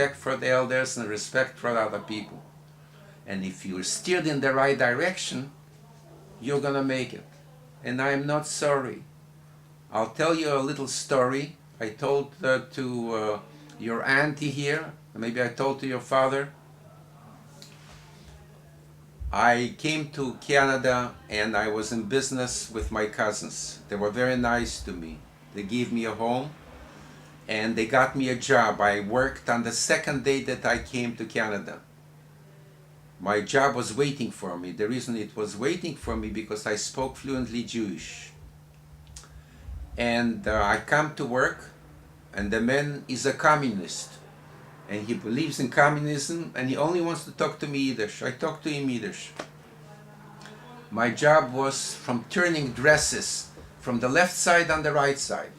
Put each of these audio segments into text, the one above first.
respect for the elders and respect for other people. And if you're steered in the right direction, you're gonna make it. And I'm not sorry. I'll tell you a little story. I told to your auntie here, maybe I told to your father. I came to Canada and I was in business with my cousins. They were very nice to me. They gave me a home and they got me a job. I worked on the second day that I came to Canada. My job was waiting for me. The reason it was waiting for me because I spoke fluently Jewish. And I come to work and the man is a communist. And he believes in communism and he only wants to talk to me Yiddish. I talk to him Yiddish. My job was from turning dresses from the left side on the right side.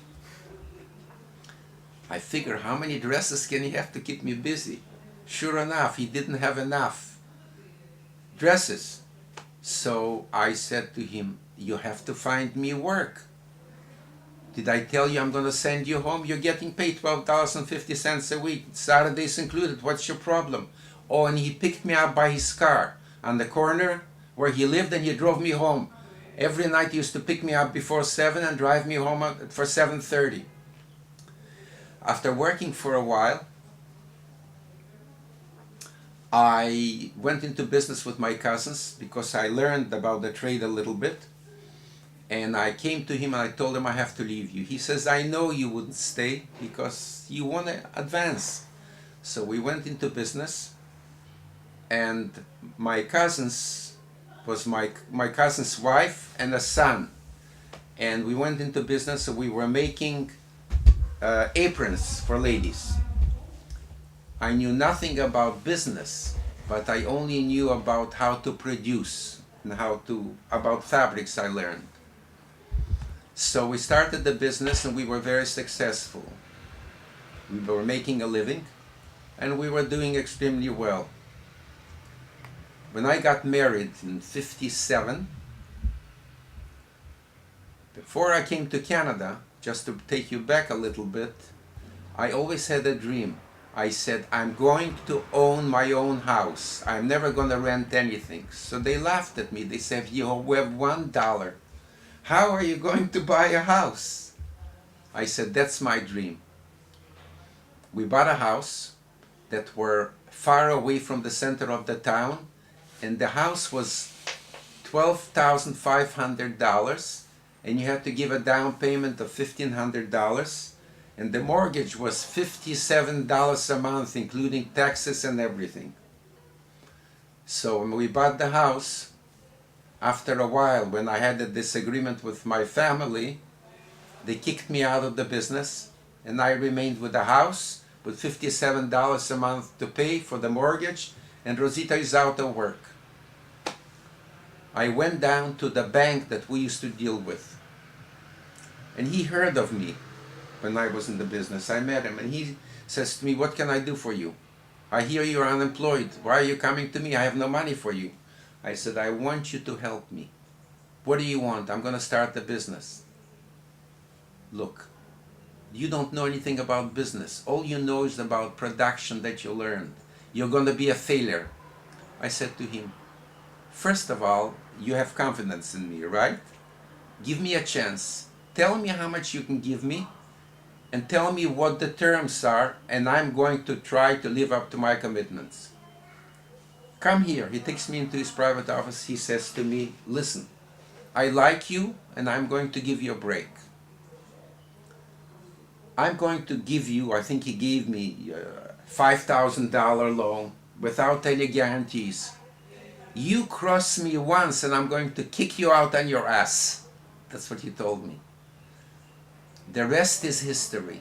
I figure how many dresses can he have to keep me busy? Sure enough, he didn't have enough dresses. So I said to him, you have to find me work. Did I tell you I'm going to send you home? You're getting paid $12.50 a week, Saturdays included. What's your problem? Oh, and he picked me up by his car on the corner where he lived and he drove me home. Every night he used to pick me up before 7 and drive me home for 7:30. After working for a while, I went into business with my cousins because I learned about the trade a little bit. And I came to him and I told him I have to leave you. He says, I know you wouldn't stay because you want to advance. So we went into business and my cousins was my cousin's wife and a son. And we went into business and we were making aprons for ladies. I knew nothing about business, but I only knew about how to produce and about fabrics I learned. So we started the business and we were very successful. We were making a living and we were doing extremely well. When I got married in '57, before I came to Canada, just to take you back a little bit, I always had a dream. I said, I'm going to own my own house. I'm never going to rent anything. So they laughed at me. They said, you have $1. How are you going to buy a house? I said, that's my dream. We bought a house that were far away from the center of the town, and the house was $12,500, and you had to give a down payment of $1,500, and the mortgage was $57 a month, including taxes and everything. So when we bought the house, after a while, when I had a disagreement with my family, they kicked me out of the business and I remained with the house with $57 a month to pay for the mortgage, and Rosita is out of work. I went down to the bank that we used to deal with and he heard of me when I was in the business. I met him and he says to me, what can I do for you? I hear you're unemployed. Why are you coming to me? I have no money for you. I said, I want you to help me. What do you want? I'm going to start a business. Look, you don't know anything about business. All you know is about production that you learned. You're going to be a failure. I said to him, first of all, you have confidence in me, right? Give me a chance. Tell me how much you can give me and tell me what the terms are, and I'm going to try to live up to my commitments. Come here. He takes me into his private office. He says to me, listen, I like you and I'm going to give you a break. I'm going to give you, I think he gave me a $5,000 loan without any guarantees. You cross me once and I'm going to kick you out on your ass. That's what he told me. The rest is history.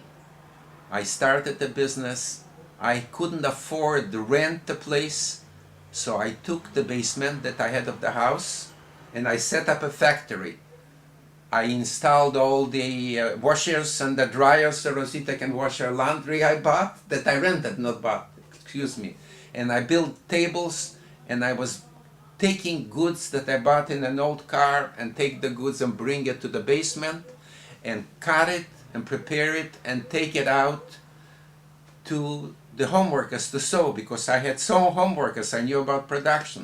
I started the business. I couldn't afford to rent the place. So I took the basement that I had of the house and I set up a factory. I installed all the washers and the dryers so Rosita can wash her laundry I bought, that I rented, not bought, excuse me. And I built tables and I was taking goods that I bought in an old car and take the goods and bring it to the basement and cut it and prepare it and take it out to the home workers to sew because I had sewn home workers. I knew about production.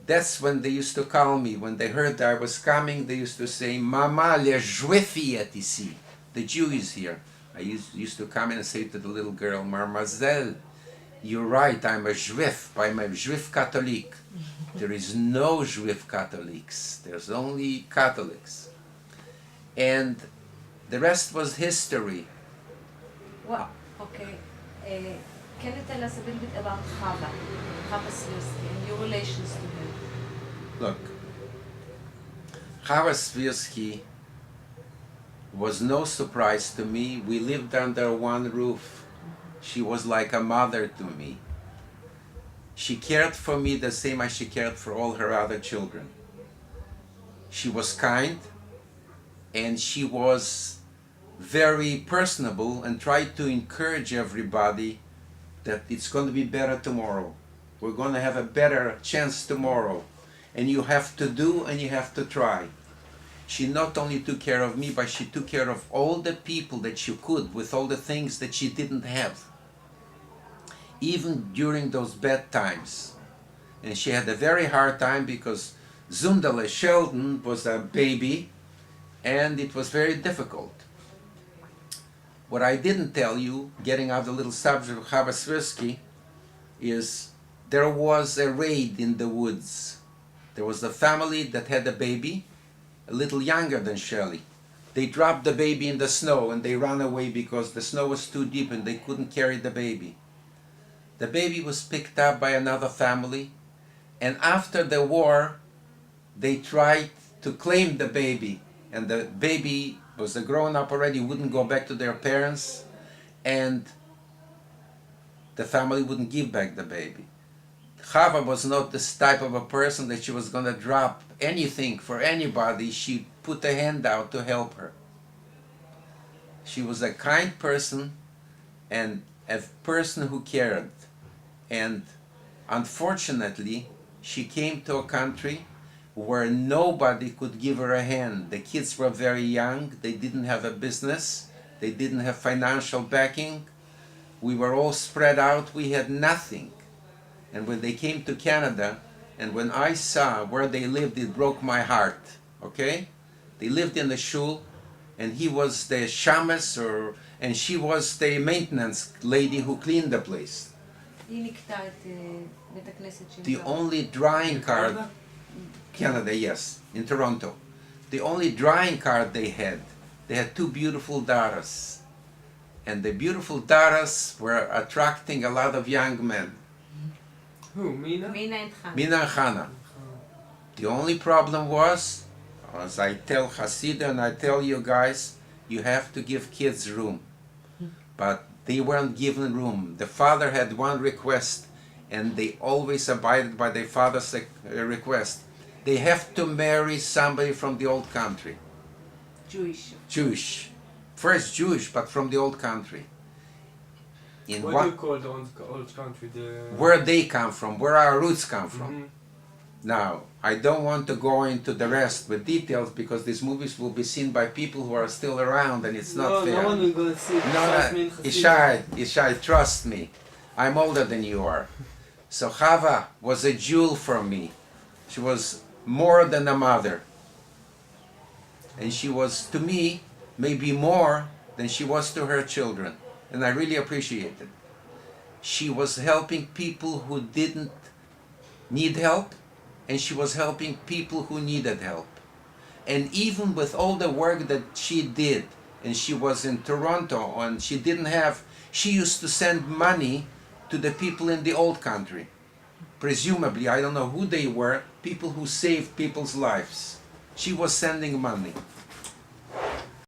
That's when they used to call me. When they heard that I was coming, they used to say, Mama, le juif est ici. The Jew is here. I used to come in and say to the little girl, Mademoiselle, you're right, I'm a juif. I'm a juif Catholic. There is no juif Catholics. There's only Catholics. And the rest was history. Well, okay. Can you tell us a little bit about Chava Swirsky, and your relations to her? Look, Chava Swirsky was no surprise to me. We lived under one roof. She was like a mother to me. She cared for me the same as she cared for all her other children. She was kind, and she was very personable and tried to encourage everybody that it's going to be better tomorrow. We're going to have a better chance tomorrow. And you have to do and you have to try. She not only took care of me, but she took care of all the people that she could with all the things that she didn't have. Even during those bad times. And she had a very hard time because Zundale Sheldon was a baby and it was very difficult. What I didn't tell you, getting out the little subject of Chava Swirsky, is there was a raid in the woods. There was a family that had a baby, a little younger than Shelley. They dropped the baby in the snow and they ran away because the snow was too deep and they couldn't carry the baby. The baby was picked up by another family, and after the war, they tried to claim the baby, and the baby was a grown-up already, wouldn't go back to their parents, and the family wouldn't give back the baby. Chava was not this type of a person that she was going to drop anything for anybody. She put a hand out to help her. She was a kind person and a person who cared. And unfortunately, she came to a country where nobody could give her a hand. The kids were very young, they didn't have a business, they didn't have financial backing. We were all spread out, we had nothing. And when they came to Canada, and when I saw where they lived, it broke my heart, okay? They lived in the shul, and he was the shamus, and she was the maintenance lady who cleaned the place. The only drying card, Canada, yes, in Toronto. The only drying card they had two beautiful daughters. And the beautiful daughters were attracting a lot of young men. Who, Mina? Mina and Hannah. Mina and Hannah. The only problem was, as I tell Hasidah and I tell you guys, you have to give kids room. But they weren't given room. The father had one request, and they always abided by their father's request. They have to marry somebody from the old country. Jewish. First Jewish, but from the old country. What do you call the old country? Where they come from, where our roots come from. Now, I don't want to go into the rest with details because these movies will be seen by people who are still around and it's not fair. No one will go see it. No, Ishai, trust me. I'm older than you are. So Chava was a jewel for me. She was more than a mother. And she was, to me, maybe more than she was to her children. And I really appreciate it. She was helping people who didn't need help, and she was helping people who needed help. And even with all the work that she did, and she was in Toronto, and she used to send money to the people in the old country. Presumably, I don't know who they were, people who saved people's lives. She was sending money.